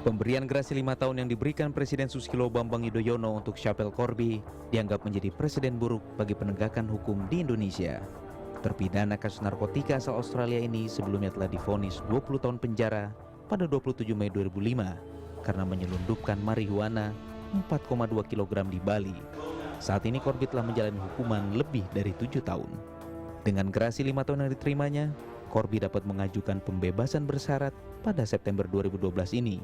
Pemberian gerasi 5 tahun yang diberikan Presiden Susilo Bambang Yudhoyono untuk Syapel Corby dianggap menjadi presiden buruk bagi penegakan hukum di Indonesia. Terpidana kasus narkotika asal Australia ini sebelumnya telah divonis 20 tahun penjara pada 27 Mei 2005 karena menyelundupkan marihuana 4,2 kg di Bali. Saat ini Corby telah menjalani hukuman lebih dari 7 tahun. Dengan gerasi 5 tahun yang diterimanya, Corby dapat mengajukan pembebasan bersyarat pada September 2012 ini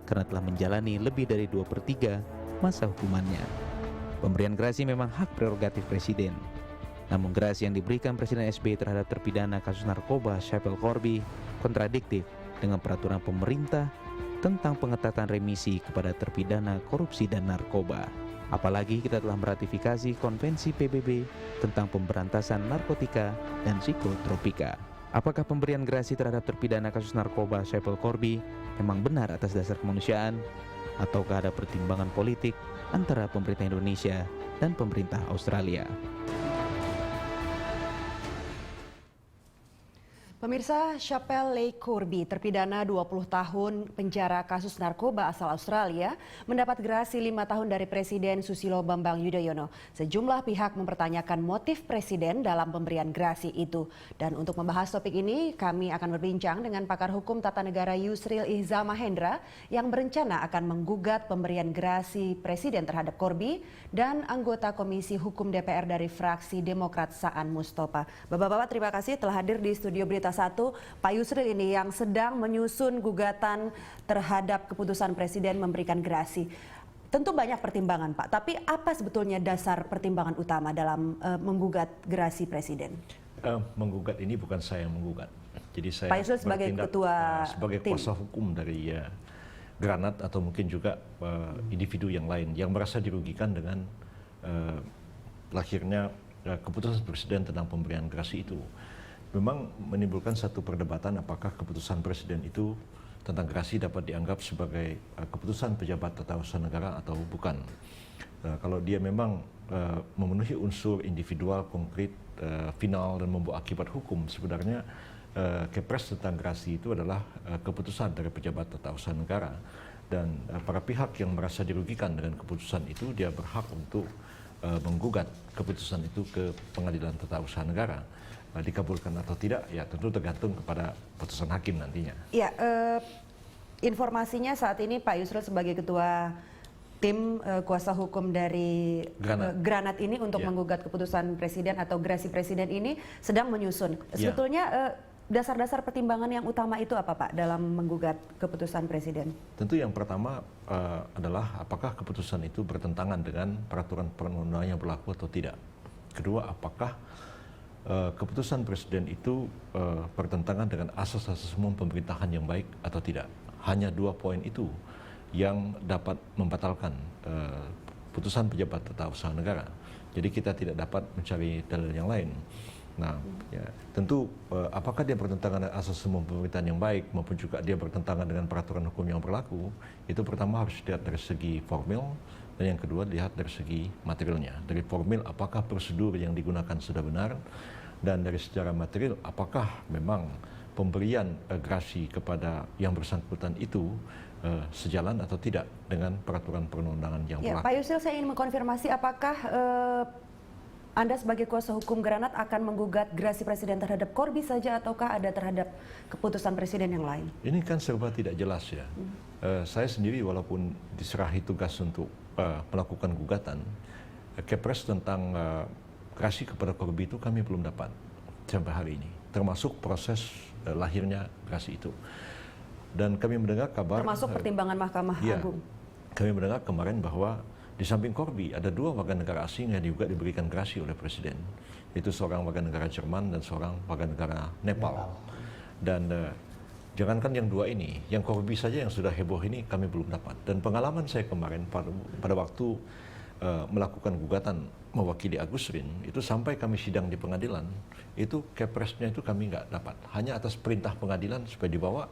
karena telah menjalani lebih dari 2/3 masa hukumannya. Pemberian gerasi memang hak prerogatif Presiden. Namun gerasi yang diberikan Presiden SBY terhadap terpidana kasus narkoba Syapel Corby kontradiktif dengan peraturan pemerintah tentang pengetatan remisi kepada terpidana korupsi dan narkoba. Apalagi kita telah meratifikasi Konvensi PBB tentang pemberantasan narkotika dan psikotropika. Apakah pemberian gerasi terhadap terpidana kasus narkoba Syapel Corby memang benar atas dasar kemanusiaan, ataukah ada pertimbangan politik antara pemerintah Indonesia dan pemerintah Australia? Pemirsa, Syapel Corby terpidana 20 tahun penjara kasus narkoba asal Australia mendapat gerasi 5 tahun dari Presiden Susilo Bambang Yudhoyono. Sejumlah pihak mempertanyakan motif Presiden dalam pemberian gerasi itu. Dan untuk membahas topik ini, kami akan berbincang dengan pakar hukum tata negara Yusril Ihza Mahendra yang berencana akan menggugat pemberian gerasi Presiden terhadap Corby dan anggota Komisi Hukum DPR dari fraksi Demokrat Saan Mustopa. Bapak-bapak, terima kasih telah hadir di studio Berita Satu. Pak Yusril ini yang sedang menyusun gugatan terhadap keputusan Presiden memberikan gerasi. Tentu banyak pertimbangan, Pak, tapi apa sebetulnya dasar pertimbangan utama dalam menggugat gerasi Presiden? Menggugat ini bukan saya yang menggugat. Jadi saya Pak Yusril sebagai ketua sebagai kuasa hukum dari Granat atau mungkin juga individu yang lain yang merasa dirugikan dengan lahirnya keputusan Presiden tentang pemberian gerasi itu. Memang menimbulkan satu perdebatan apakah keputusan Presiden itu tentang gerasi dapat dianggap sebagai keputusan pejabat tata usaha negara atau bukan. Kalau dia memang memenuhi unsur individual, konkret, final dan membawa akibat hukum, sebenarnya Kepres tentang gerasi itu adalah keputusan dari pejabat tata usaha negara. Dan para pihak yang merasa dirugikan dengan keputusan itu, dia berhak untuk menggugat keputusan itu ke Pengadilan Tata Usaha Negara. Dikabulkan atau tidak, ya tentu tergantung kepada putusan hakim nantinya. Ya, informasinya saat ini Pak Yusril sebagai ketua tim kuasa hukum dari Granat ini untuk menggugat keputusan Presiden atau gerasi Presiden ini sedang menyusun. Sebetulnya dasar-dasar pertimbangan yang utama itu apa, Pak, dalam menggugat keputusan Presiden? Tentu yang pertama adalah apakah keputusan itu bertentangan dengan peraturan perundang-undangan yang berlaku atau tidak. Kedua, apakah keputusan Presiden itu bertentangan dengan asas-asas umum pemerintahan yang baik atau tidak. Hanya 2 poin itu yang dapat membatalkan putusan pejabat tata usaha negara. Jadi kita tidak dapat mencari dalil yang lain. Nah, ya, tentu apakah dia bertentangan dengan asas umum pemerintahan yang baik maupun juga dia bertentangan dengan peraturan hukum yang berlaku, itu pertama harus dilihat dari segi formil, dan yang kedua lihat dari segi materialnya. Dari formil, apakah prosedur yang digunakan sudah benar, dan dari secara material, apakah memang pemberian gerasi kepada yang bersangkutan itu sejalan atau tidak dengan peraturan perundang-undangan yang berlaku. Pak Yusril, saya ingin mengkonfirmasi apakah Anda sebagai kuasa hukum Granat akan menggugat gerasi Presiden terhadap Corby saja ataukah ada terhadap keputusan Presiden yang lain? Ini kan serba tidak jelas ya. Saya sendiri walaupun diserahi tugas untuk melakukan gugatan, Kepres tentang gerasi kepada Corby itu kami belum dapat sampai hari ini, termasuk proses lahirnya gerasi itu. Dan kami mendengar kabar termasuk pertimbangan Mahkamah Agung. Kami mendengar kemarin bahwa di samping Corby ada 2 warga negara asing yang juga diberikan gerasi oleh Presiden. Itu seorang warga negara Jerman dan seorang warga negara Nepal. Dan jangankan yang 2 ini, yang Corby saja yang sudah heboh ini kami belum dapat. Dan pengalaman saya kemarin pada waktu melakukan gugatan mewakili Agus Rin, itu sampai kami sidang di pengadilan, itu Kepresnya itu kami nggak dapat. Hanya atas perintah pengadilan supaya dibawa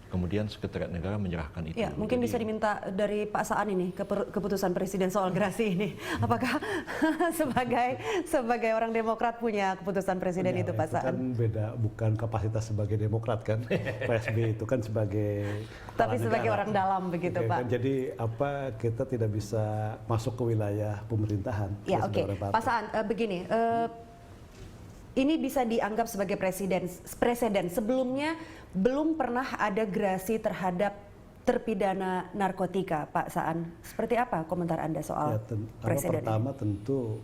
ke kemudian Sekretariat Negara menyerahkan itu. Ya, mungkin bisa diminta dari Pak Saan ini keputusan Presiden soal gerasi ini. Apakah sebagai orang Demokrat punya keputusan Presiden itu, Pak Saan? Kan beda, bukan kapasitas sebagai Demokrat kan. Pak SBY itu kan sebagai tapi sebagai orang dalam begitu, Oke, Pak. kan, jadi kita tidak bisa masuk ke wilayah pemerintahan. Ya, oke. Pak Saan, begini. Ini bisa dianggap sebagai presiden. Sebelumnya belum pernah ada gerasi terhadap terpidana narkotika, Pak Saan. Seperti apa komentar Anda soal presiden pertama ini? Tentu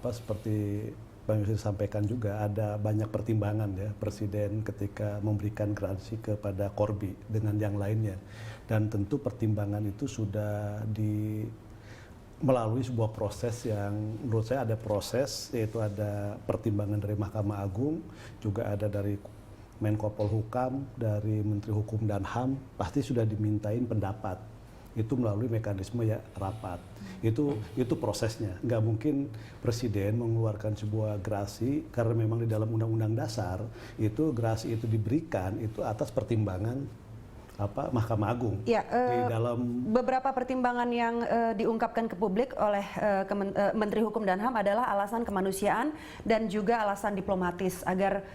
seperti Bang Yusri sampaikan juga ada banyak pertimbangan ya presiden ketika memberikan gerasi kepada Corby dengan yang lainnya. Dan tentu pertimbangan itu sudah melalui sebuah proses yang menurut saya ada proses, yaitu ada pertimbangan dari Mahkamah Agung, juga ada dari Menko Polhukam, dari Menteri Hukum dan HAM, pasti sudah dimintain pendapat. Itu melalui mekanisme ya rapat. Itu prosesnya. Nggak mungkin presiden mengeluarkan sebuah gerasi karena memang di dalam Undang-Undang Dasar itu gerasi itu diberikan itu atas pertimbangan Mahkamah Agung. Ya, di dalam beberapa pertimbangan yang diungkapkan ke publik oleh Menteri Hukum dan HAM adalah alasan kemanusiaan dan juga alasan diplomatis agar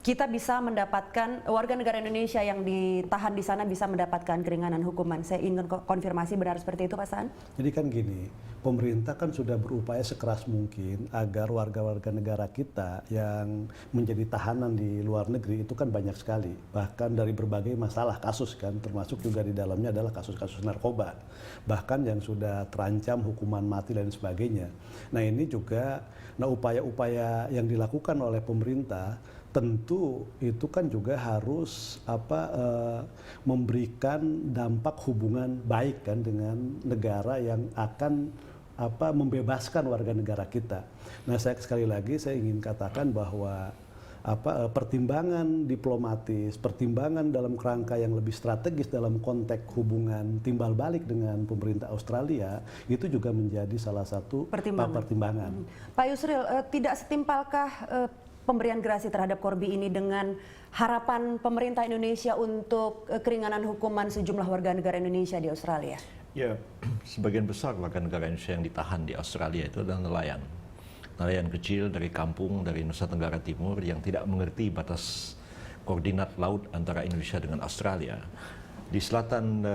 kita bisa mendapatkan warga negara Indonesia yang ditahan di sana bisa mendapatkan keringanan hukuman. Saya ingin konfirmasi benar seperti itu, Pak Saan? Jadi kan gini, pemerintah kan sudah berupaya sekeras mungkin agar warga-warga negara kita yang menjadi tahanan di luar negeri itu kan banyak sekali. Bahkan dari berbagai masalah kasus kan, termasuk juga di dalamnya adalah kasus-kasus narkoba. Bahkan yang sudah terancam hukuman mati dan sebagainya. Nah ini juga, upaya-upaya yang dilakukan oleh pemerintah tentu itu kan juga harus memberikan dampak hubungan baik kan dengan negara yang akan membebaskan warga negara kita. Nah, sekali lagi saya ingin katakan bahwa pertimbangan diplomatis, pertimbangan dalam kerangka yang lebih strategis dalam konteks hubungan timbal balik dengan pemerintah Australia itu juga menjadi salah satu pertimbangan. Pak Yusril, tidak setimpalkah pemberian gerasi terhadap Corby ini dengan harapan pemerintah Indonesia untuk keringanan hukuman sejumlah warga negara Indonesia di Australia? Ya, sebagian besar warga negara Indonesia yang ditahan di Australia itu adalah nelayan. Nelayan kecil dari kampung, dari Nusa Tenggara Timur yang tidak mengerti batas koordinat laut antara Indonesia dengan Australia. Di selatan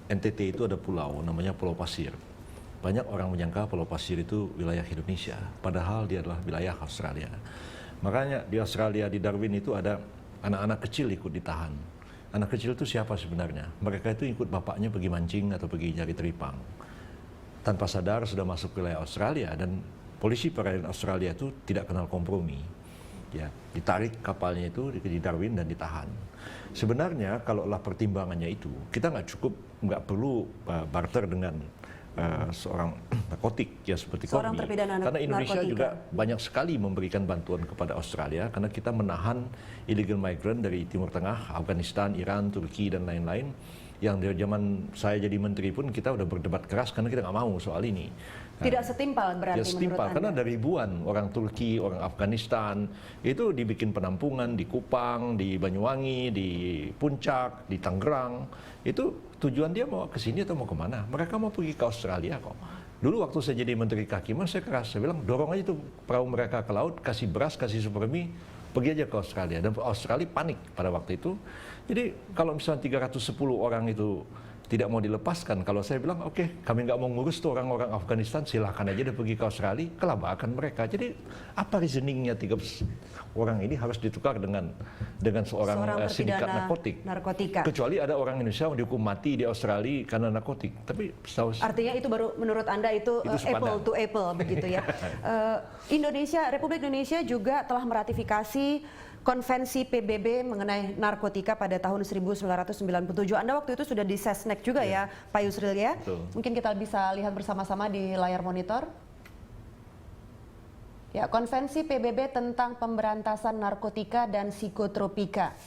NTT itu ada pulau, namanya Pulau Pasir. Banyak orang menyangka Pulau Pasir itu wilayah Indonesia, padahal dia adalah wilayah Australia. Makanya di Australia, di Darwin itu ada anak-anak kecil ikut ditahan. Anak kecil itu siapa sebenarnya? Mereka itu ikut bapaknya pergi mancing atau pergi nyari teripang. Tanpa sadar sudah masuk wilayah Australia dan polisi perairan Australia itu tidak kenal kompromi. Ya, ditarik kapalnya itu di Darwin dan ditahan. Sebenarnya kalaulah pertimbangannya itu, kita nggak perlu barter dengan seorang narkotik ya seperti seorang Corby. terpidana Karena Indonesia narkotika juga banyak sekali memberikan bantuan kepada Australia karena kita menahan illegal migrant dari Timur Tengah, Afghanistan, Iran, Turki dan lain-lain yang dari zaman saya jadi menteri pun kita udah berdebat keras karena kita nggak mau soal ini. Tidak setimpal berarti menurut Anda? Karena ada ribuan orang Turki, orang Afghanistan itu dibikin penampungan di Kupang, di Banyuwangi, di Puncak, di Tangerang. Itu tujuan dia mau ke sini atau mau kemana? Mereka mau pergi ke Australia kok. Dulu waktu saya jadi Menteri Kehakiman saya keras, saya bilang dorong aja tuh perahu mereka ke laut, kasih beras, kasih supermi, pergi aja ke Australia. Dan Australia panik pada waktu itu. Jadi kalau misalnya 310 orang itu tidak mau dilepaskan, kalau saya bilang oke, kami nggak mau ngurus tuh orang-orang Afghanistan, silahkan aja dia pergi ke Australia, kelabakan mereka. Jadi apa reasoningnya 3 orang ini harus ditukar dengan seorang sindikat narkotika? Kecuali ada orang Indonesia yang dihukum mati di Australia karena narkotik. Tapi artinya itu baru menurut Anda itu apple to apple begitu ya. Republik Indonesia juga telah meratifikasi Konvensi PBB mengenai narkotika pada tahun 1997. Anda waktu itu sudah di Sesnek juga ya, Pak Yusril ya. Betul. Mungkin kita bisa lihat bersama-sama di layar monitor. Ya, Konvensi PBB tentang pemberantasan narkotika dan psikotropika.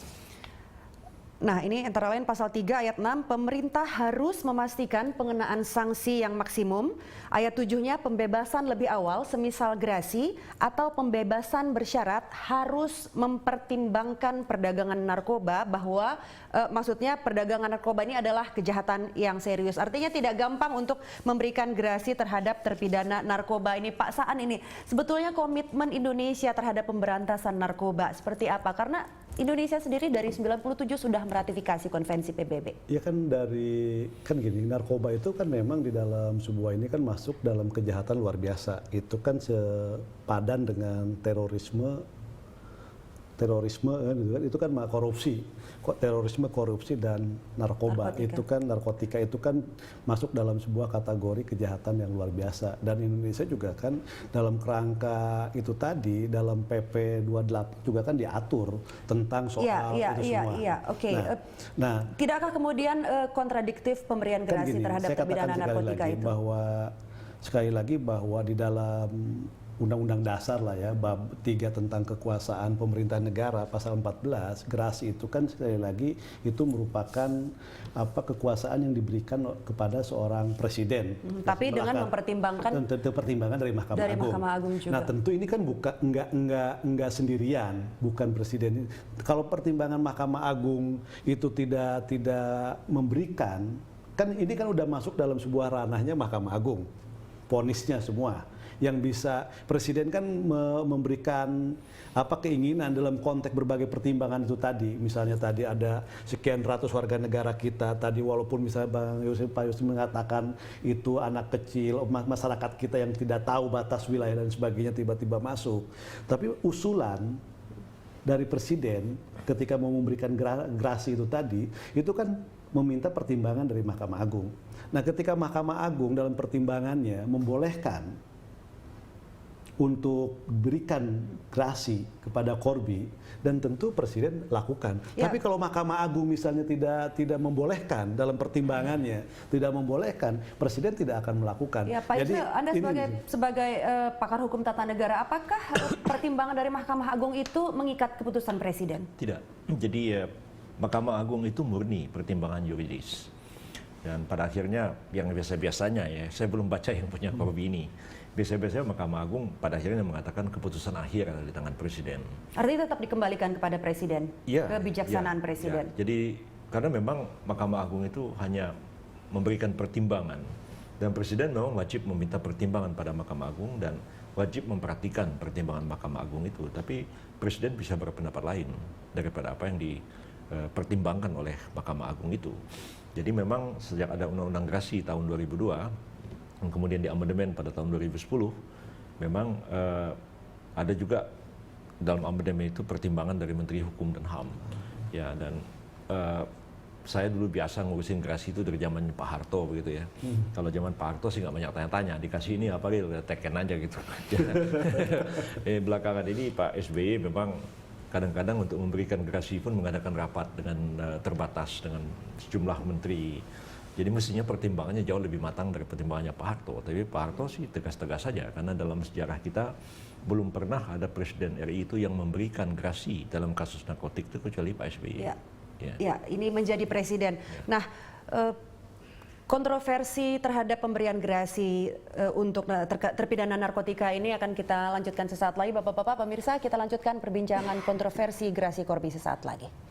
Nah, ini antara lain pasal 3 ayat 6, pemerintah harus memastikan pengenaan sanksi yang maksimum. Ayat 7-nya pembebasan lebih awal semisal gerasi atau pembebasan bersyarat harus mempertimbangkan perdagangan narkoba, bahwa maksudnya perdagangan narkoba ini adalah kejahatan yang serius. Artinya tidak gampang untuk memberikan gerasi terhadap terpidana narkoba ini. Pak Saan, ini sebetulnya komitmen Indonesia terhadap pemberantasan narkoba seperti apa? Karena Indonesia sendiri dari 97 sudah meratifikasi konvensi PBB. Ya kan gini, narkoba itu kan memang di dalam sebuah ini kan masuk dalam kejahatan luar biasa. Itu kan sepadan dengan terorisme kan, itu kan korupsi. Terorisme, korupsi dan narkoba itu kan narkotika itu kan masuk dalam sebuah kategori kejahatan yang luar biasa. Dan Indonesia juga kan dalam kerangka itu tadi dalam PP 28 juga kan diatur tentang soal itu semua. Oke. Nah, tidakkah kemudian kontradiktif pemberian gerasi terhadap terpidana narkotika itu? Sekali lagi bahwa di dalam Undang-Undang Dasar lah ya, bab 3 tentang kekuasaan pemerintah negara pasal 14, gerasi itu kan sekali lagi itu merupakan kekuasaan yang diberikan kepada seorang presiden. Tapi dengan mempertimbangkan pertimbangan dari Mahkamah Agung juga. Nah, tentu ini kan enggak sendirian, bukan presiden. Kalau pertimbangan Mahkamah Agung itu tidak memberikan, kan ini kan udah masuk dalam sebuah ranahnya Mahkamah Agung. Vonisnya semua yang bisa presiden kan memberikan keinginan dalam konteks berbagai pertimbangan itu tadi. Misalnya tadi ada sekian ratus warga negara kita tadi, walaupun misalnya Pak Yusuf mengatakan itu anak kecil, masyarakat kita yang tidak tahu batas wilayah dan sebagainya tiba-tiba masuk. Tapi usulan dari presiden ketika mau memberikan gerasi itu tadi, itu kan meminta pertimbangan dari Mahkamah Agung. Nah, ketika Mahkamah Agung dalam pertimbangannya membolehkan untuk berikan gerasi kepada Corby, dan tentu presiden lakukan. Ya. Tapi kalau Mahkamah Agung misalnya tidak membolehkan dalam pertimbangannya, tidak membolehkan, presiden tidak akan melakukan. Ya, Pak Yusril, Anda sebagai pakar hukum tata negara, apakah pertimbangan dari Mahkamah Agung itu mengikat keputusan presiden? Tidak. Jadi Mahkamah Agung itu murni pertimbangan yuridis. Dan pada akhirnya yang biasa-biasanya ya, saya belum baca yang punya Corby ini. Biasa-biasanya Mahkamah Agung pada akhirnya mengatakan keputusan akhir ada di tangan presiden. Artinya tetap dikembalikan kepada presiden, kebijaksanaan presiden. Ya. Jadi karena memang Mahkamah Agung itu hanya memberikan pertimbangan, dan presiden memang wajib meminta pertimbangan pada Mahkamah Agung dan wajib memperhatikan pertimbangan Mahkamah Agung itu. Tapi presiden bisa berpendapat lain daripada apa yang dipertimbangkan oleh Mahkamah Agung itu. Jadi memang sejak ada Undang-Undang Gerasi tahun 2002, yang kemudian diamandemen pada tahun 2010, memang ada juga dalam amandemen itu pertimbangan dari Menteri Hukum dan HAM. Ya, dan saya dulu biasa ngurusin gerasi itu dari zaman Pak Harto begitu ya. Kalau zaman Pak Harto sih nggak banyak tanya-tanya, dikasih ini apa gitu, teken aja gitu. Belakangan ini Pak SBY memang kadang-kadang untuk memberikan gerasi pun mengadakan rapat dengan terbatas dengan sejumlah menteri. Jadi mestinya pertimbangannya jauh lebih matang dari pertimbangannya Pak Harto. Tapi Pak Harto sih tegas-tegas saja, karena dalam sejarah kita belum pernah ada presiden RI itu yang memberikan gerasi dalam kasus narkotik itu kecuali Pak SBY. Ya, ini menjadi presiden. Nah, kontroversi terhadap pemberian gerasi untuk terpidana narkotika ini akan kita lanjutkan sesaat lagi. Bapak-bapak, pemirsa, kita lanjutkan perbincangan kontroversi gerasi Corby sesaat lagi.